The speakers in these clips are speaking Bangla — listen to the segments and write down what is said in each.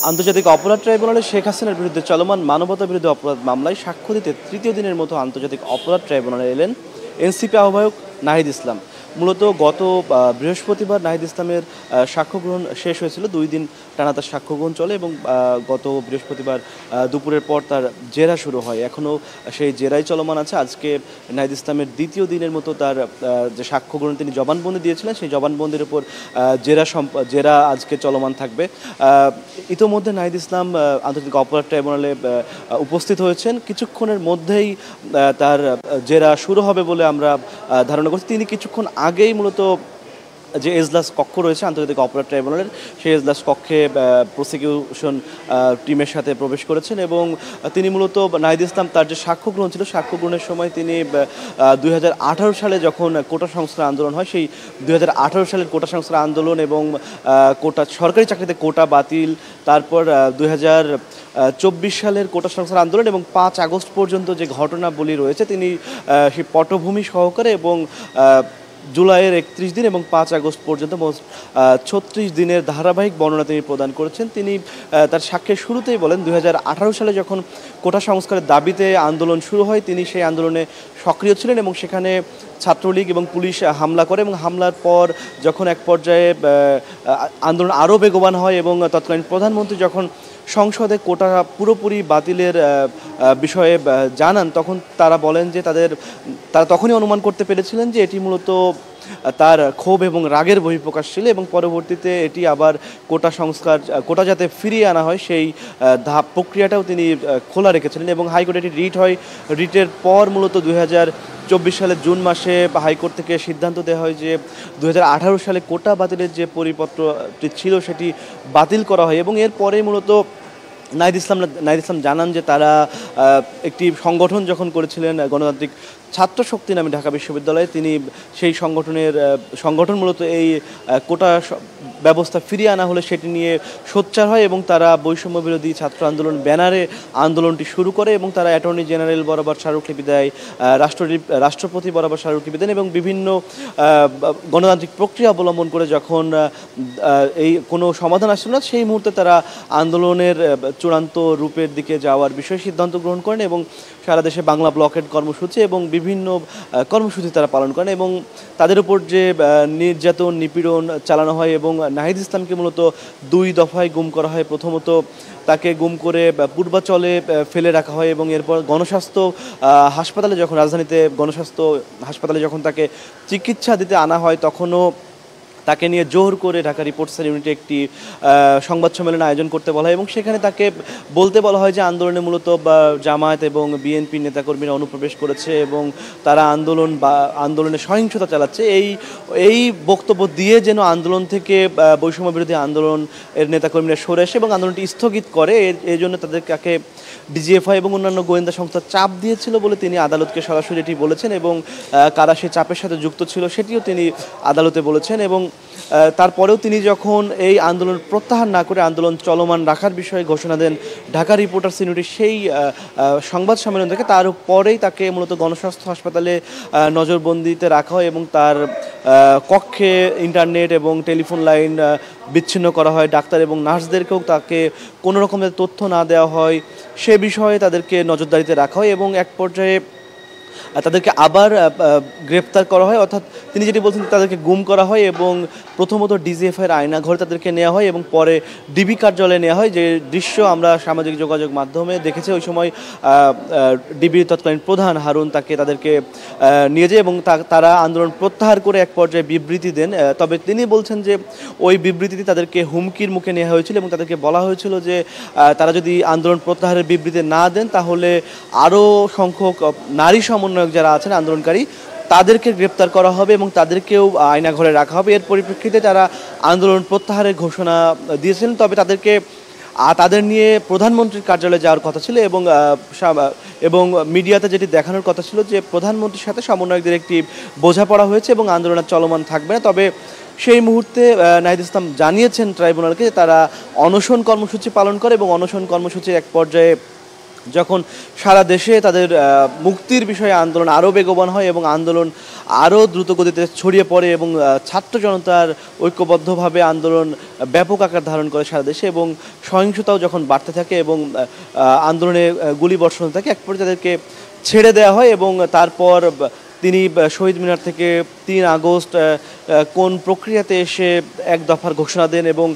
আন্তর্জাতিক অপরাধ ট্রাইব্যুনালে শেখ হাসিনার বিরুদ্ধে চলমান মানবতা বিরোধী অপরাধ মামলায় সাক্ষ্য দিতে তৃতীয় দিনের মতো আন্তর্জাতিক অপরাধ ট্রাইব্যুনালে এলেন এনসিপি আহ্বায়ক নাহিদ ইসলাম। মূলত গত বৃহস্পতিবার নাহিদ ইসলামের সাক্ষ্য গ্রহণ শেষ হয়েছিল। 2 দিন টানা তার সাক্ষ্য গ্রহণ চলে এবং গত বৃহস্পতিবার দুপুরের পর তার জেরা শুরু হয়। এখনও সেই জেরাই চলমান আছে। আজকে নাহিদ ইসলামের দ্বিতীয় দিনের মতো তার যে সাক্ষ্য গ্রহণ তিনি জবানবন্দি দিয়েছিলেন, সেই জবানবন্দির উপর জেরা আজকে চলমান থাকবে। ইতোমধ্যে নাহিদ ইসলাম আন্তর্জাতিক অপরাধ ট্রাইব্যুনালে উপস্থিত হয়েছেন। কিছুক্ষণের মধ্যেই তার জেরা শুরু হবে বলে আমরা ধারণা করছি। তিনি কিছুক্ষণ আগেই মূলত যে এজলাস কক্ষ রয়েছে আন্তর্জাতিক অপরাধ ট্রাইব্যুনালের, সেই এজলাস কক্ষে প্রসিকিউশন টিমের সাথে প্রবেশ করেছেন এবং তিনি মূলত নাহিদ ইসলাম তার যে সাক্ষ্য গ্রহণ ছিল, সাক্ষ্য গ্রহণের সময় তিনি 2018 সালে যখন কোটা সংস্কার আন্দোলন হয়, সেই 2018 সালের কোটা সংস্কার আন্দোলন এবং কোটা সরকারি চাকরিতে কোটা বাতিল, তারপর 2024 সালের কোটা সংস্কার আন্দোলন এবং 5 আগস্ট পর্যন্ত যে ঘটনাবলী রয়েছে, তিনি সেই পটভূমি সহকারে এবং জুলাইয়ের 31 দিন এবং 5 আগস্ট পর্যন্ত 36 দিনের ধারাবাহিক বর্ণনা তিনি প্রদান করেছেন। তিনি তার সাক্ষ্যের শুরুতেই বলেন 2018 সালে যখন কোটা সংস্কারের দাবিতে আন্দোলন শুরু হয়, তিনি সেই আন্দোলনে সক্রিয় ছিলেন এবং সেখানে ছাত্রলীগ এবং পুলিশ হামলা করে এবং হামলার পর যখন এক পর্যায়ে আন্দোলন আরও বেগবান হয় এবং তৎকালীন প্রধানমন্ত্রী যখন সংসদে কোটা পুরোপুরি বাতিলের বিষয়ে জানান, তখন তারা বলেন যে তারা তখনই অনুমান করতে পেরেছিলেন যে এটি মূলত তার ক্ষোভ এবং রাগের বহিঃপ্রকাশ ছিল এবং পরবর্তীতে এটি আবার কোটা যাতে ফিরিয়ে আনা হয় সেই প্রক্রিয়াটাও তিনি খোলা রেখেছিলেন এবং হাইকোর্টে এটি রিট হয়। রিটের পর মূলত 2024 সালের জুন মাসে হাইকোর্ট থেকে সিদ্ধান্ত দেওয়া হয় যে 2018 সালে কোটা বাতিলের যে পরিপত্রটি ছিল সেটি বাতিল করা হয় এবং এরপরে মূলত নাহিদ ইসলাম জানান যে তারা একটি সংগঠন যখন করেছিলেন গণতান্ত্রিক ছাত্র শক্তি নামে ঢাকা বিশ্ববিদ্যালয়ে, তিনি সেই সংগঠন মূলত এই কোটা ব্যবস্থা ফিরিয়ে আনা হলে সেটি নিয়ে সোচ্চার হয় এবং তারা বৈষম্য বিরোধী ছাত্র আন্দোলন ব্যানারে আন্দোলনটি শুরু করে এবং তারা অ্যাটর্নি জেনারেল বরাবর স্মারকলিপি দেয়, রাষ্ট্রপতি বরাবর স্মারকলিপি দেন এবং বিভিন্ন গণতান্ত্রিক প্রক্রিয়া অবলম্বন করে যখন এই কোনো সমাধান আসছে না, সেই মুহূর্তে তারা আন্দোলনের চূড়ান্ত রূপের দিকে যাওয়ার বিষয়ে সিদ্ধান্ত গ্রহণ করেন এবং সারা দেশে বাংলা ব্লকেট কর্মসূচি এবং বিভিন্ন কর্মসূচি তারা পালন করেন এবং তাদের উপর যে নির্যাতন নিপীড়ন চালানো হয় এবং নাহিদ ইসলামকে মূলত 2 দফায় গুম করা হয়। প্রথমত তাকে গুম করে পূর্বাচলে ফেলে রাখা হয় এবং এরপর গণস্বাস্থ্য হাসপাতালে যখন রাজধানীতে গণস্বাস্থ্য হাসপাতালে যখন তাকে চিকিৎসা দিতে আনা হয়, তখনও তাকে নিয়ে জোর করে ঢাকা রিপোর্টার্স ইউনিটে একটি সংবাদ সম্মেলন আয়োজন করতে বলা হয় এবং সেখানে তাকে বলতে বলা হয় যে আন্দোলনে মূলত জামায়াত এবং বিএনপি নেতাকর্মীরা অনুপ্রবেশ করেছে এবং তারা আন্দোলনে সহিংসতা চালাচ্ছে। এই বক্তব্য দিয়ে যেন আন্দোলন থেকে বৈষম্য বিরোধী আন্দোলন এর নেতাকর্মীরা সরে আসে এবং আন্দোলনটি স্থগিত করে। এই জন্য তাদেরকে ডিজিএফআই এবং অন্যান্য গোয়েন্দা সংস্থা চাপ দিয়েছিল বলে তিনি আদালতকে সরাসরি এটি বলেছেন এবং কারা সে চাপের সাথে যুক্ত ছিল সেটিও তিনি আদালতে বলেছেন এবং তারপরেও তিনি যখন এই আন্দোলন প্রত্যাহার না করে আন্দোলন চলমান রাখার বিষয়ে ঘোষণা দেন ঢাকা রিপোর্টার্স ইউনিটির সেই সংবাদ সম্মেলন থেকে, তার পরেই তাকে মূলত গণস্বাস্থ্য হাসপাতালে নজরবন্দিতে রাখা হয় এবং তার কক্ষে ইন্টারনেট এবং টেলিফোন লাইন বিচ্ছিন্ন করা হয়। ডাক্তার এবং নার্সদেরকেও তাকে কোনো রকমের তথ্য না দেওয়া হয় সে বিষয়ে তাদেরকে নজরদারিতে রাখা হয় এবং এক পর্যায়ে তাদেরকে আবার গ্রেপ্তার করা হয়, অর্থাৎ তিনি যেটি বলছেন তাদেরকে গুম করা হয় এবং প্রথমত ডিজিএফআইয়ের আয়নাঘরে তাদেরকে নেওয়া হয় এবং পরে ডিবি কার্যালয়ে নেওয়া হয়। যে দৃশ্য আমরা সামাজিক যোগাযোগ মাধ্যমে দেখেছি, ওই সময় ডিবির তৎকালীন প্রধান হারুন তাদেরকে নিয়ে যায় এবং তারা আন্দোলন প্রত্যাহার করে এক পর্যায়ে বিবৃতি দেন। তবে তিনি বলছেন যে ওই বিবৃতিতে তাদেরকে হুমকির মুখে নেওয়া হয়েছিল এবং তাদেরকে বলা হয়েছিল যে তারা যদি আন্দোলন প্রত্যাহারের বিবৃতি না দেন তাহলে আরও সংখ্যক নারী সমন্বয়ক যারা আছেন আন্দোলনকারী তাদেরকে গ্রেপ্তার করা হবে এবং তাদেরকেও আয়নাঘরে রাখা হবে। এর পরিপ্রেক্ষিতে তারা আন্দোলন প্রত্যাহারের ঘোষণা দিয়েছিলেন। তবে তাদের নিয়ে প্রধানমন্ত্রীর কার্যালয়ে যাওয়ার কথা ছিল এবং মিডিয়াতে যেটি দেখানোর কথা ছিল যে প্রধানমন্ত্রীর সাথে সমন্বয়কদের একটি বোঝাপড়া হয়েছে এবং আন্দোলন চলমান থাকবে না। তবে সেই মুহূর্তে নাহিদ ইসলাম জানিয়েছেন ট্রাইব্যুনালকে তারা অনশন কর্মসূচি পালন করে এবং অনশন কর্মসূচির এক পর্যায়ে যখন সারা দেশে তাদের মুক্তির বিষয়ে আন্দোলন আরও বেগবান হয় এবং আন্দোলন আরও দ্রুতগতিতে ছড়িয়ে পড়ে এবং ছাত্র জনতার ঐক্যবদ্ধভাবে আন্দোলন ব্যাপক আকার ধারণ করে সারা দেশে এবং সহিংসতাও যখন বাড়তে থাকে এবং আন্দোলনে গুলি বর্ষণ থাকে, এক পর্যায়ে তাদেরকে ছেড়ে দেওয়া হয় এবং তারপর তিনি শহীদ মিনার থেকে ৩ আগস্ট কোন প্রক্রিয়াতে এসে এক দফার ঘোষণা দেন এবং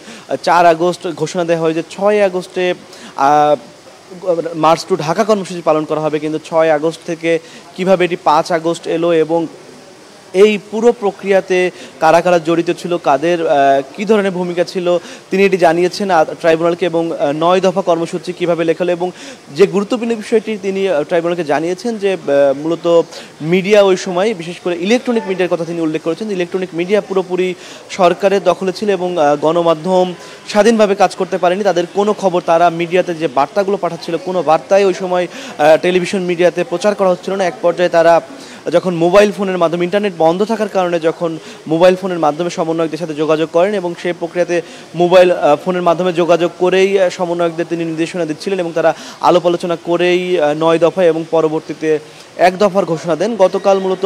৪ আগস্ট ঘোষণা দেওয়া হয় যে ৬ আগস্টে মার্চ টু ঢাকা কর্মসূচি পালন করা হবে, কিন্তু ৬ আগস্ট থেকে কিভাবে এটি ৫ আগস্ট এলো এবং এই পুরো প্রক্রিয়াতে কারা কারা জড়িত ছিল, কাদের কী ধরনের ভূমিকা ছিল তিনি এটি জানিয়েছেন ট্রাইব্যুনালকে এবং ৯ দফা কর্মসূচি কীভাবে লেখা হলো এবং যে গুরুত্বপূর্ণ বিষয়টি তিনি ট্রাইব্যুনালকে জানিয়েছেন যে মূলত মিডিয়া ওই সময় বিশেষ করে ইলেকট্রনিক মিডিয়ার কথা তিনি উল্লেখ করেছেন। ইলেকট্রনিক মিডিয়া পুরোপুরি সরকারের দখলে ছিল এবং গণমাধ্যম স্বাধীনভাবে কাজ করতে পারেনি। তাদের কোনো খবর তারা মিডিয়াতে যে বার্তাগুলো পাঠাচ্ছিল কোনো বার্তাই ওই সময় টেলিভিশন মিডিয়াতে প্রচার করা হচ্ছিল না। এক পর্যায়ে তারা যখন মোবাইল ফোনের মাধ্যমে ইন্টারনেট বন্ধ থাকার কারণে যখন মোবাইল ফোনের মাধ্যমে সমন্বয়কদের সাথে যোগাযোগ করেন এবং সেই প্রক্রিয়াতে মোবাইল ফোনের মাধ্যমে যোগাযোগ করেই সমন্বয়কদের তিনি নির্দেশনা দিচ্ছিলেন এবং তারা আলাপ আলোচনা করেই ৯ দফা এবং পরবর্তীতে ১ দফার ঘোষণা দেন। গতকাল মূলত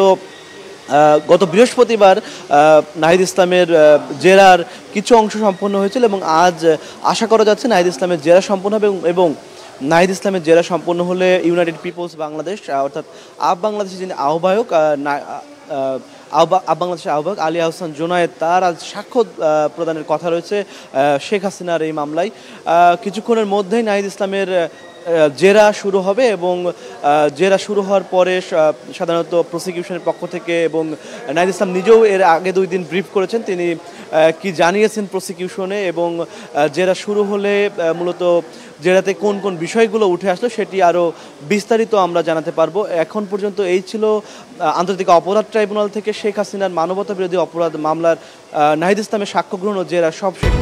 গত বৃহস্পতিবার নাহিদ ইসলামের জেরার কিছু অংশ সম্পন্ন হয়েছিল এবং আজ আশা করা যাচ্ছে নাহিদ ইসলামের জেরা সম্পন্ন হবে এবং নাহিদ ইসলামের জেরা সম্পন্ন হলে ইউনাইটেড পিপলস বাংলাদেশ অর্থাৎ আপ বাংলাদেশের যিনি আহ্বায়ক আপ বাংলাদেশের আহ্বায়ক আলী আহসান জুনায়েদ তার আজ সাক্ষ্য প্রদানের কথা রয়েছে শেখ হাসিনার এই মামলায়। কিছুক্ষণের মধ্যেই নাহিদ ইসলামের জেরা শুরু হবে এবং জেরা শুরু হওয়ার পরে সাধারণত প্রসিকিউশনের পক্ষ থেকে এবং নাহিদ ইসলাম নিজেও এর আগে 2 দিন ব্রিফ করেছেন তিনি কি জানিয়েছেন প্রসিকিউশনে এবং জেরা শুরু হলে মূলত জেরাতে কোন কোন বিষয়গুলো উঠে আসলো সেটি আরও বিস্তারিত আমরা জানাতে পারবো। এখন পর্যন্ত এই ছিল আন্তর্জাতিক অপরাধ ট্রাইব্যুনাল থেকে শেখ হাসিনার মানবতা বিরোধী অপরাধ মামলার নাহিদ ইসলামের সাক্ষ্য গ্রহণ ও জেরা সব শেষ।